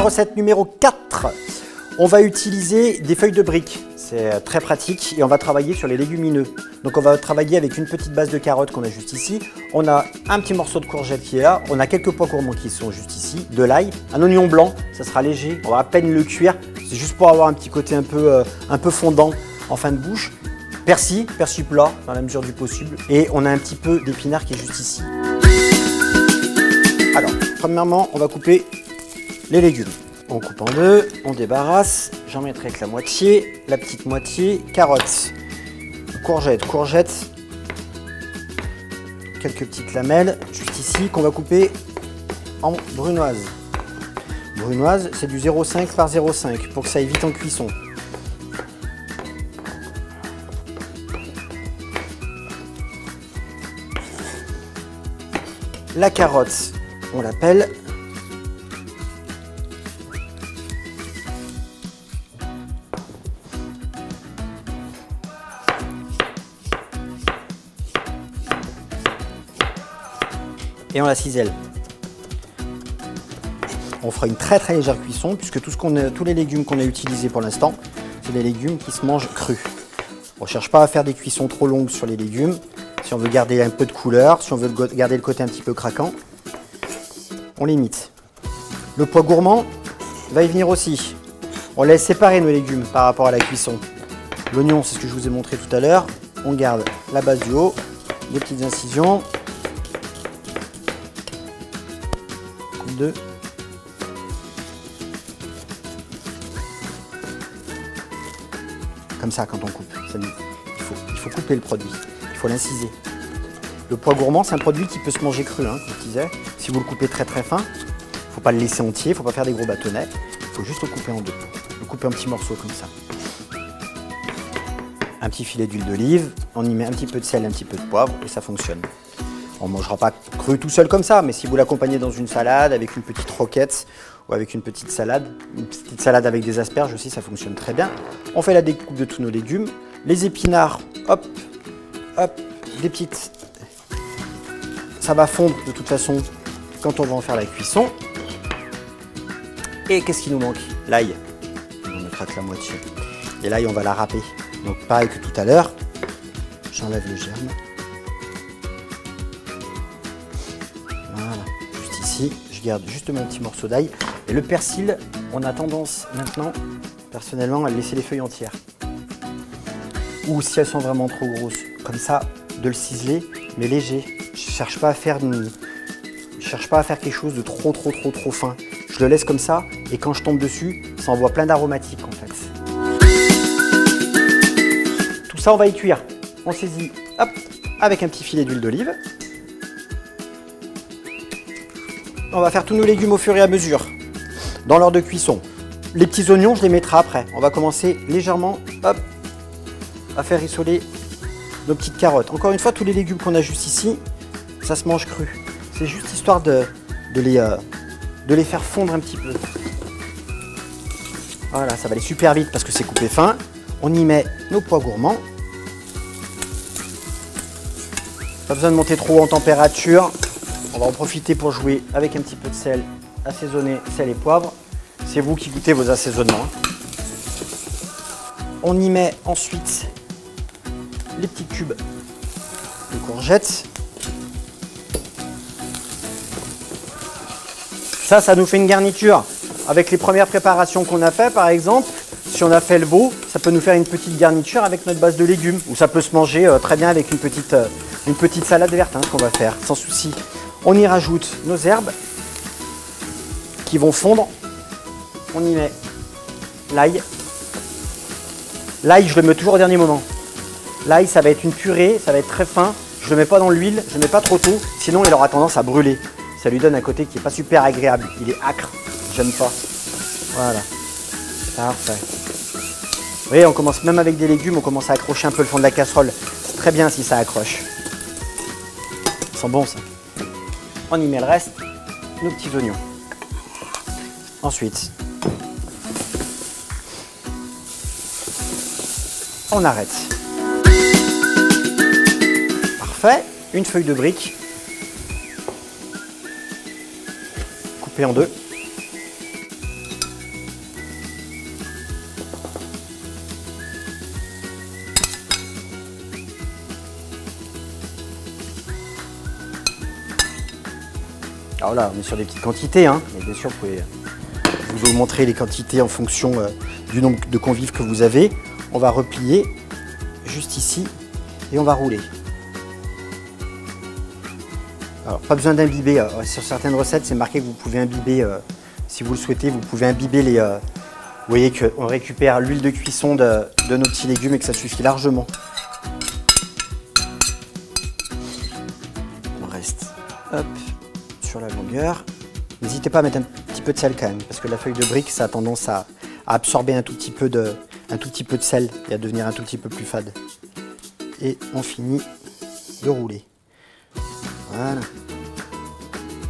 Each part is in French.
recette numéro 4. On va utiliser des feuilles de briques. C'est très pratique et on va travailler sur les légumineux. Donc on va travailler avec une petite base de carottes qu'on a juste ici. On a un petit morceau de courgette qui est là. On a quelques pois gourmands qui sont juste ici. De l'ail, un oignon blanc, ça sera léger. On va à peine le cuire. C'est juste pour avoir un petit côté un peu fondant en fin de bouche. Persil plat dans la mesure du possible. Et on a un petit peu d'épinards qui est juste ici. Alors, premièrement, on va couper les légumes. On coupe en deux, on débarrasse. J'en mettrai que la moitié, la petite moitié. Carottes, courgettes, quelques petites lamelles juste ici qu'on va couper en brunoise. Brunoise, c'est du 0,5 par 0,5 pour que ça aille vite en cuisson. La carotte, on l'appelle. Et on la cisèle. On fera une très légère cuisson puisque tous les légumes qu'on a utilisés pour l'instant, c'est des légumes qui se mangent crus. On ne cherche pas à faire des cuissons trop longues sur les légumes. Si on veut garder un peu de couleur, si on veut garder le côté un petit peu craquant, on limite. Le pois gourmand va y venir aussi. On laisse séparer nos légumes par rapport à la cuisson. L'oignon, c'est ce que je vous ai montré tout à l'heure. On garde la base du haut, des petites incisions. Coupe 2. Comme ça quand on coupe. Il faut couper le produit. Il faut l'inciser. Le pois gourmand, c'est un produit qui peut se manger cru, hein, comme je disais. Si vous le coupez très fin, il ne faut pas le laisser entier, il ne faut pas faire des gros bâtonnets. Il faut juste le couper en deux. Le couper en petits morceaux comme ça. Un petit filet d'huile d'olive, on y met un petit peu de sel, un petit peu de poivre et ça fonctionne. On ne mangera pas cru tout seul comme ça, mais si vous l'accompagnez dans une salade avec une petite roquette ou avec une petite salade avec des asperges aussi, ça fonctionne très bien. On fait la découpe de tous nos légumes. Les épinards, hop, des petites. Ça va fondre de toute façon quand on va en faire la cuisson. Et qu'est-ce qui nous manque? L'ail. On mettra que la moitié. Et l'ail, on va la râper. Donc pareil que tout à l'heure, j'enlève le germe. Voilà, juste ici, je garde juste mon petit morceau d'ail. Et le persil, on a tendance maintenant, personnellement, à laisser les feuilles entières. Ou si elles sont vraiment trop grosses, comme ça, de le ciseler, mais léger. Je cherche pas à faire quelque chose de trop fin. Je le laisse comme ça, et quand je tombe dessus, ça envoie plein d'aromatiques en fait. Tout ça, on va y cuire. On saisit, hop, avec un petit filet d'huile d'olive. On va faire tous nos légumes au fur et à mesure, dans l'ordre de cuisson. Les petits oignons, je les mettrai après. On va commencer légèrement, hop, à faire rissoler nos petites carottes. Encore une fois, tous les légumes qu'on a juste ici, ça se mange cru. C'est juste histoire de les faire fondre un petit peu. Voilà, ça va aller super vite parce que c'est coupé fin. On y met nos pois gourmands. Pas besoin de monter trop en température. On va en profiter pour jouer avec un petit peu de sel, assaisonner sel et poivre. C'est vous qui goûtez vos assaisonnements. On y met ensuite les petits cubes de courgettes. Ça nous fait une garniture. Avec les premières préparations qu'on a fait, par exemple, si on a fait le veau, ça peut nous faire une petite garniture avec notre base de légumes. Ou ça peut se manger très bien avec une petite salade verte hein, qu'on va faire, sans souci. On y rajoute nos herbes qui vont fondre. On y met l'ail. L'ail, je le mets toujours au dernier moment. L'ail, ça va être une purée, ça va être très fin. Je ne le mets pas dans l'huile, je ne le mets pas trop tôt, sinon il aura tendance à brûler. Ça lui donne un côté qui n'est pas super agréable. Il est âcre, j'aime pas. Voilà, parfait. Vous voyez, on commence même avec des légumes, on commence à accrocher un peu le fond de la casserole. C'est très bien si ça accroche. Ça sent bon ça. On y met le reste, nos petits oignons. Ensuite, on arrête. Parfait, une feuille de brique coupée en deux. Alors là, on est sur des petites quantités, hein, mais bien sûr, vous pouvez vous montrer les quantités en fonction du nombre de convives que vous avez. On va replier juste ici et on va rouler. Alors, pas besoin d'imbiber. Sur certaines recettes, c'est marqué que vous pouvez imbiber, si vous le souhaitez, vous pouvez imbiber les... vous voyez qu'on récupère l'huile de cuisson de nos petits légumes et que ça suffit largement. On reste, hop, sur la longueur. N'hésitez pas à mettre un petit peu de sel quand même, parce que la feuille de brique, ça a tendance à absorber un tout petit peu de sel et à devenir un tout petit peu plus fade. Et on finit de rouler. Voilà.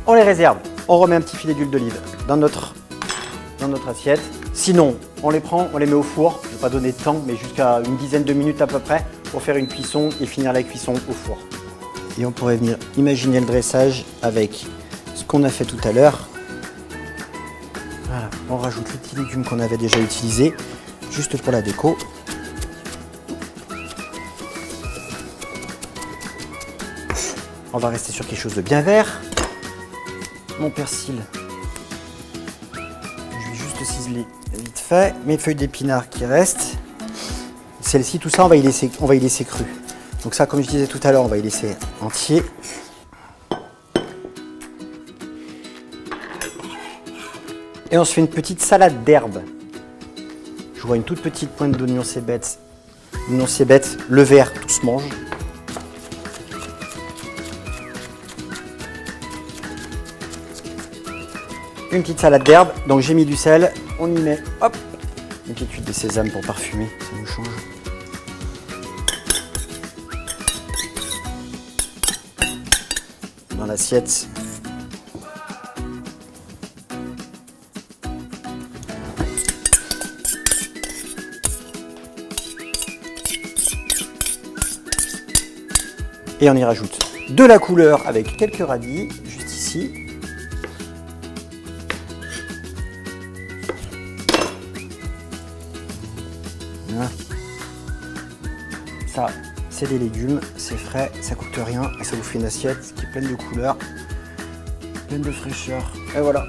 On les réserve. On remet un petit filet d'huile d'olive dans notre assiette. Sinon, on les prend, on les met au four. Je ne vais pas donner de temps, mais jusqu'à une dizaine de minutes à peu près pour faire une cuisson et finir la cuisson au four. Et on pourrait venir imaginer le dressage avec ce qu'on a fait tout à l'heure. Voilà, on rajoute les petits légumes qu'on avait déjà utilisés, juste pour la déco. On va rester sur quelque chose de bien vert. Mon persil, je vais juste ciseler vite fait. Mes feuilles d'épinards qui restent. Celles-ci, tout ça, on va y laisser cru. Donc ça, comme je disais tout à l'heure, on va y laisser entier. Et on se fait une petite salade d'herbes. Je vois une toute petite pointe d'oignon cébette. L'oignon cébette, le vert, tout se mange. Une petite salade d'herbes, donc j'ai mis du sel, on y met, hop, une petite huile de sésame pour parfumer, ça nous change. Dans l'assiette. Et on y rajoute de la couleur avec quelques radis, juste ici. Voilà. Ça, c'est des légumes, c'est frais, ça coûte rien et ça vous fait une assiette qui est pleine de couleurs, pleine de fraîcheur. Et voilà.